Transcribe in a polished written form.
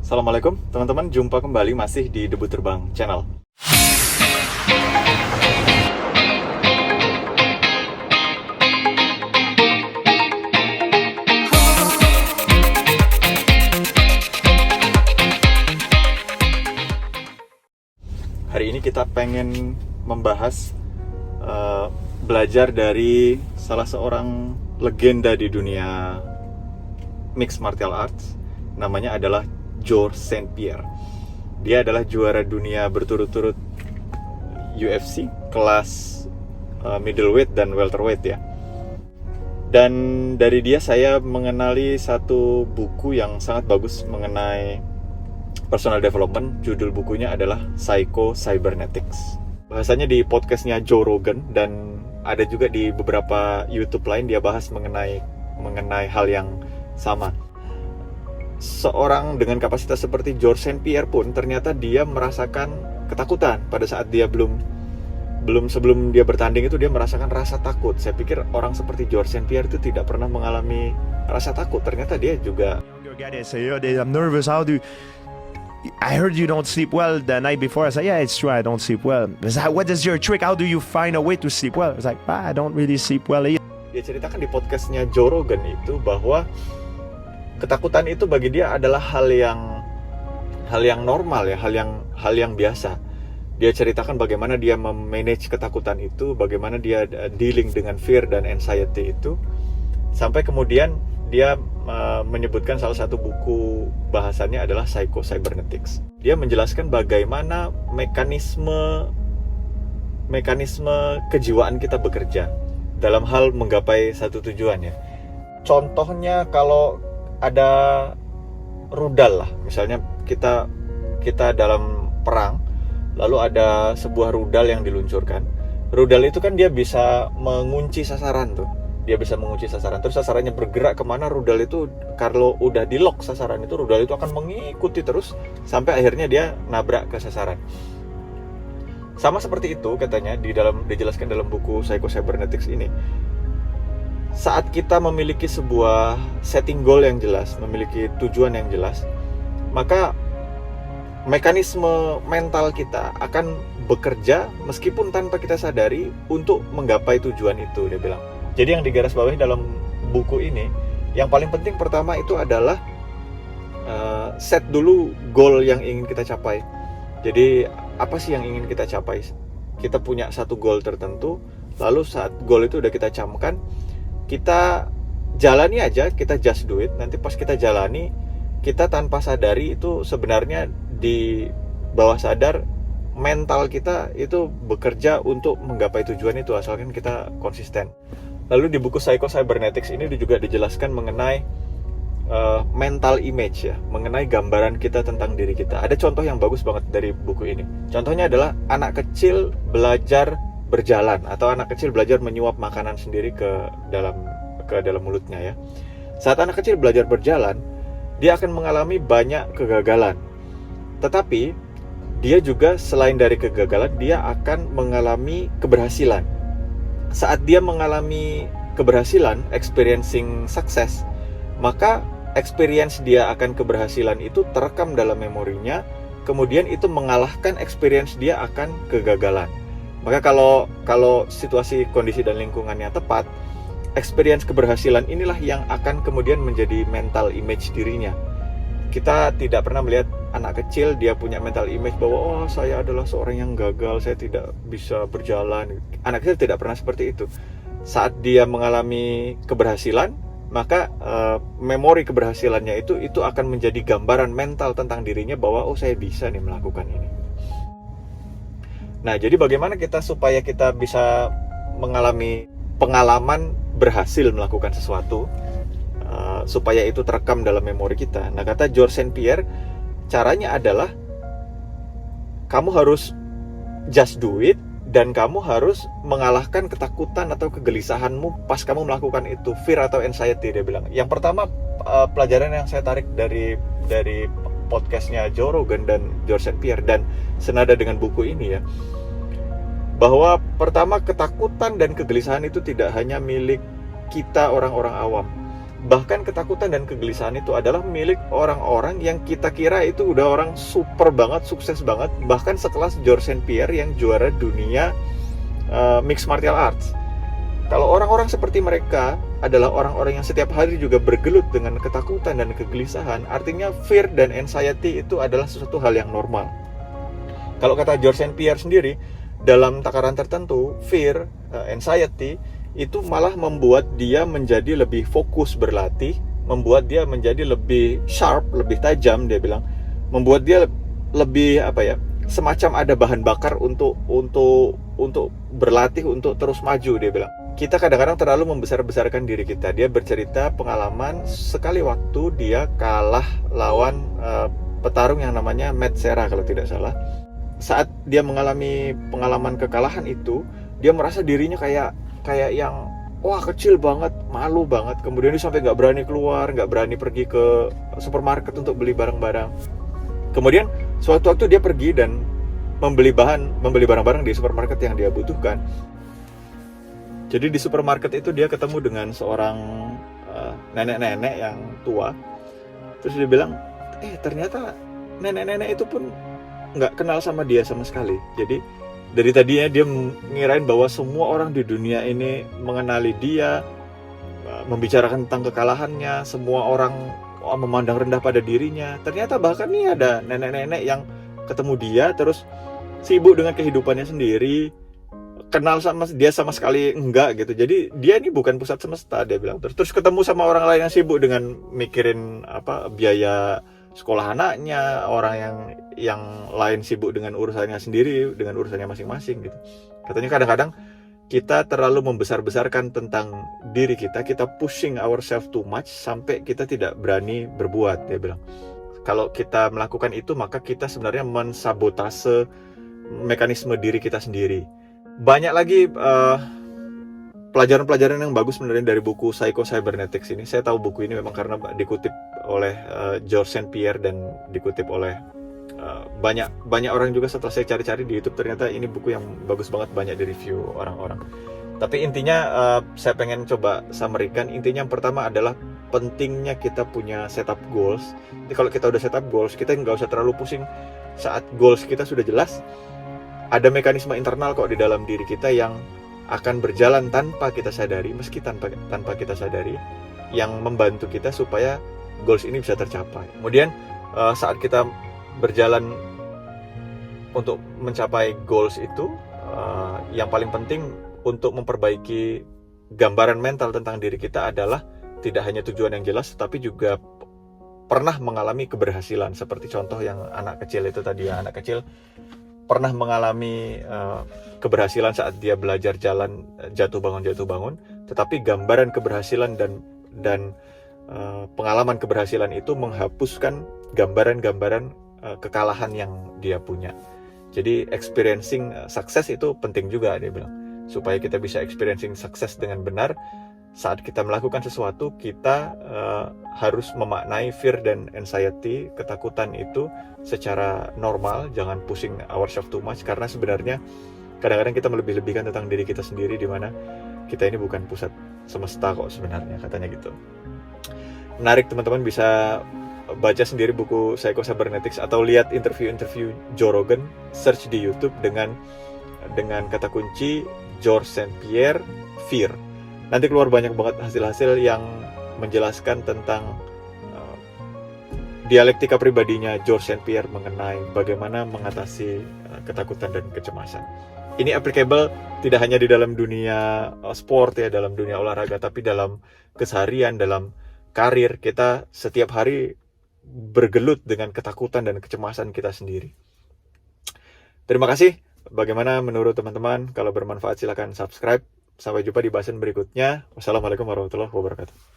Assalamualaikum teman-teman, jumpa kembali masih di Debu Terbang Channel. Hari ini kita pengen membahas belajar dari salah seorang legenda di dunia mixed martial arts. Namanya adalah Georges St-Pierre. Dia adalah juara dunia berturut-turut UFC kelas middleweight dan welterweight ya. Dan dari dia saya mengenali satu buku yang sangat bagus mengenai personal development. Judul bukunya adalah Psycho Cybernetics. Bahasanya di podcastnya Joe Rogan, dan ada juga di beberapa YouTube lain dia bahas mengenai hal yang sama. Seorang dengan kapasitas seperti Georges St-Pierre pun ternyata dia merasakan ketakutan pada saat dia sebelum dia bertanding itu dia merasakan rasa takut. Saya pikir orang seperti Georges St-Pierre itu tidak pernah mengalami rasa takut. Ternyata dia juga I'm nervous. How do I heard you don't sleep well the night before? I said, yeah, it's true, I don't sleep well. I said, what is your trick? How do you find a way to sleep well? I was like, I don't really sleep well either. Dia ceritakan di podcastnya Joe Rogan itu bahwa ketakutan itu bagi dia adalah hal yang normal ya, hal yang biasa. Dia ceritakan bagaimana dia memanage ketakutan itu, bagaimana dia dealing dengan fear dan anxiety itu, sampai kemudian dia menyebutkan salah satu buku bahasannya adalah Psycho Cybernetics. Dia menjelaskan bagaimana mekanisme kejiwaan kita bekerja dalam hal menggapai satu tujuan ya. Contohnya kalau ada rudal lah, misalnya kita dalam perang, lalu ada sebuah rudal yang diluncurkan. Rudal itu kan dia bisa mengunci sasaran tuh, terus sasarannya bergerak kemana, rudal itu kalau udah di lock sasaran itu, rudal itu akan mengikuti terus sampai akhirnya dia nabrak ke sasaran. Sama seperti itu katanya dijelaskan dalam buku Psycho Cybernetics ini. Saat kita memiliki sebuah setting goal yang jelas, memiliki tujuan yang jelas, maka mekanisme mental kita akan bekerja meskipun tanpa kita sadari untuk menggapai tujuan itu, dia bilang. Jadi yang digarisbawahi dalam buku ini, yang paling penting pertama itu adalah set dulu goal yang ingin kita capai. Jadi apa sih yang ingin kita capai? Kita punya satu goal tertentu, lalu saat goal itu udah kita camkan, kita jalani aja, kita just do it. Nanti pas kita jalani, kita tanpa sadari itu sebenarnya di bawah sadar mental kita itu bekerja untuk menggapai tujuan itu, asalkan kita konsisten. Lalu di buku Psycho Cybernetics ini juga dijelaskan mengenai mental image ya, mengenai gambaran kita tentang diri kita. Ada contoh yang bagus banget dari buku ini. Contohnya adalah anak kecil belajar berjalan, atau anak kecil belajar menyuap makanan sendiri ke dalam mulutnya ya. Saat anak kecil belajar berjalan, dia akan mengalami banyak kegagalan. Tetapi dia juga selain dari kegagalan, dia akan mengalami keberhasilan. Saat dia mengalami keberhasilan, experiencing success, maka experience dia akan keberhasilan itu terekam dalam memorinya, kemudian itu mengalahkan experience dia akan kegagalan. Maka kalau situasi, kondisi dan lingkungannya tepat, experience keberhasilan inilah yang akan kemudian menjadi mental image dirinya. Kita tidak pernah melihat anak kecil dia punya mental image bahwa saya adalah seorang yang gagal, saya tidak bisa berjalan. Anak kecil tidak pernah seperti itu. Saat dia mengalami keberhasilan, maka memori keberhasilannya itu akan menjadi gambaran mental tentang dirinya bahwa saya bisa nih melakukan ini. Nah, jadi bagaimana supaya kita bisa mengalami pengalaman berhasil melakukan sesuatu, supaya itu terekam dalam memori kita. Nah, kata Georges St-Pierre, caranya adalah kamu harus just do it, dan kamu harus mengalahkan ketakutan atau kegelisahanmu pas kamu melakukan itu, fear atau anxiety, dia bilang. Yang pertama, pelajaran yang saya tarik dari podcastnya Joe Rogan dan Georges St-Pierre dan senada dengan buku ini ya, bahwa pertama, ketakutan dan kegelisahan itu tidak hanya milik kita orang-orang awam. bahkan ketakutan dan kegelisahan itu adalah milik orang-orang yang kita kira itu udah orang super banget, sukses banget, bahkan sekelas George St. Pierre yang juara dunia mixed martial arts. Kalau orang-orang seperti mereka adalah orang-orang yang setiap hari juga bergelut dengan ketakutan dan kegelisahan, artinya fear dan anxiety itu adalah sesuatu hal yang normal. Kalau kata George St. Pierre sendiri, dalam takaran tertentu, fear, anxiety itu malah membuat dia menjadi lebih fokus berlatih, membuat dia menjadi lebih sharp, lebih tajam, dia bilang, membuat dia lebih semacam ada bahan bakar untuk berlatih, untuk terus maju, dia bilang. Kita kadang-kadang terlalu membesar-besarkan diri kita. Dia bercerita pengalaman sekali waktu dia kalah lawan petarung yang namanya Matt Serra kalau tidak salah. Saat dia mengalami pengalaman kekalahan itu, dia merasa dirinya kayak yang wah kecil banget, malu banget. Kemudian dia sampai nggak berani keluar, nggak berani pergi ke supermarket untuk beli barang-barang. Kemudian suatu waktu dia pergi dan membeli barang-barang di supermarket yang dia butuhkan. Jadi di supermarket itu dia ketemu dengan seorang nenek-nenek yang tua. Terus dia bilang, ternyata nenek-nenek itu pun nggak kenal sama dia sama sekali. Jadi dari tadinya dia ngirain bahwa semua orang di dunia ini mengenali dia, membicarakan tentang kekalahannya, semua orang memandang rendah pada dirinya. Ternyata bahkan nih ada nenek-nenek yang ketemu dia terus sibuk dengan kehidupannya sendiri, kenal sama dia sama sekali enggak gitu. Jadi dia ini bukan pusat semesta, dia bilang. Terus ketemu sama orang lain yang sibuk dengan mikirin biaya sekolah anaknya, orang yang lain sibuk dengan urusannya sendiri, dengan urusannya masing-masing gitu. Katanya kadang-kadang kita terlalu membesar-besarkan tentang diri kita pushing ourselves too much sampai kita tidak berani berbuat, dia bilang. Kalau kita melakukan itu, maka kita sebenarnya mensabotase mekanisme diri kita sendiri. Banyak lagi pelajaran-pelajaran yang bagus sebenarnya dari buku Psycho Cybernetics ini. Saya tahu buku ini memang karena dikutip oleh George St. Pierre dan dikutip oleh banyak orang juga. Setelah saya cari-cari di YouTube, ternyata ini buku yang bagus banget, banyak di review orang-orang. Tapi intinya saya pengen coba summary-kan. Intinya yang pertama adalah pentingnya kita punya setup goals. Jadi kalau kita udah setup goals, kita nggak usah terlalu pusing. Saat goals kita sudah jelas, ada mekanisme internal kok di dalam diri kita yang akan berjalan tanpa kita sadari, meski tanpa kita sadari, yang membantu kita supaya goals ini bisa tercapai. Kemudian saat kita berjalan untuk mencapai goals itu, yang paling penting untuk memperbaiki gambaran mental tentang diri kita adalah tidak hanya tujuan yang jelas, tapi juga pernah mengalami keberhasilan. Seperti contoh yang anak kecil itu tadi, ya, anak kecil pernah mengalami keberhasilan saat dia belajar jalan, jatuh bangun, tetapi gambaran keberhasilan dan pengalaman keberhasilan itu menghapuskan gambaran-gambaran kekalahan yang dia punya. Jadi experiencing sukses itu penting juga, dia bilang, supaya kita bisa experiencing sukses dengan benar. Saat kita melakukan sesuatu, kita harus memaknai fear dan anxiety, ketakutan itu secara normal. Jangan pushing ourselves too much, karena sebenarnya kadang-kadang kita melebih-lebihkan tentang diri kita sendiri, di mana kita ini bukan pusat semesta kok sebenarnya, katanya gitu. Menarik, teman-teman bisa baca sendiri buku Psycho Cybernetics atau lihat interview Joe Rogan, search di YouTube dengan kata kunci George St. Pierre fear. Nanti keluar banyak banget hasil-hasil yang menjelaskan tentang dialektika pribadinya George St. Pierre mengenai bagaimana mengatasi ketakutan dan kecemasan. Ini applicable tidak hanya di dalam dunia sport, ya, dalam dunia olahraga, tapi dalam keseharian, dalam karir. Kita setiap hari bergelut dengan ketakutan dan kecemasan kita sendiri. Terima kasih. Bagaimana menurut teman-teman? Kalau bermanfaat silakan subscribe. Sampai jumpa di bahasan berikutnya. Wassalamualaikum warahmatullahi wabarakatuh.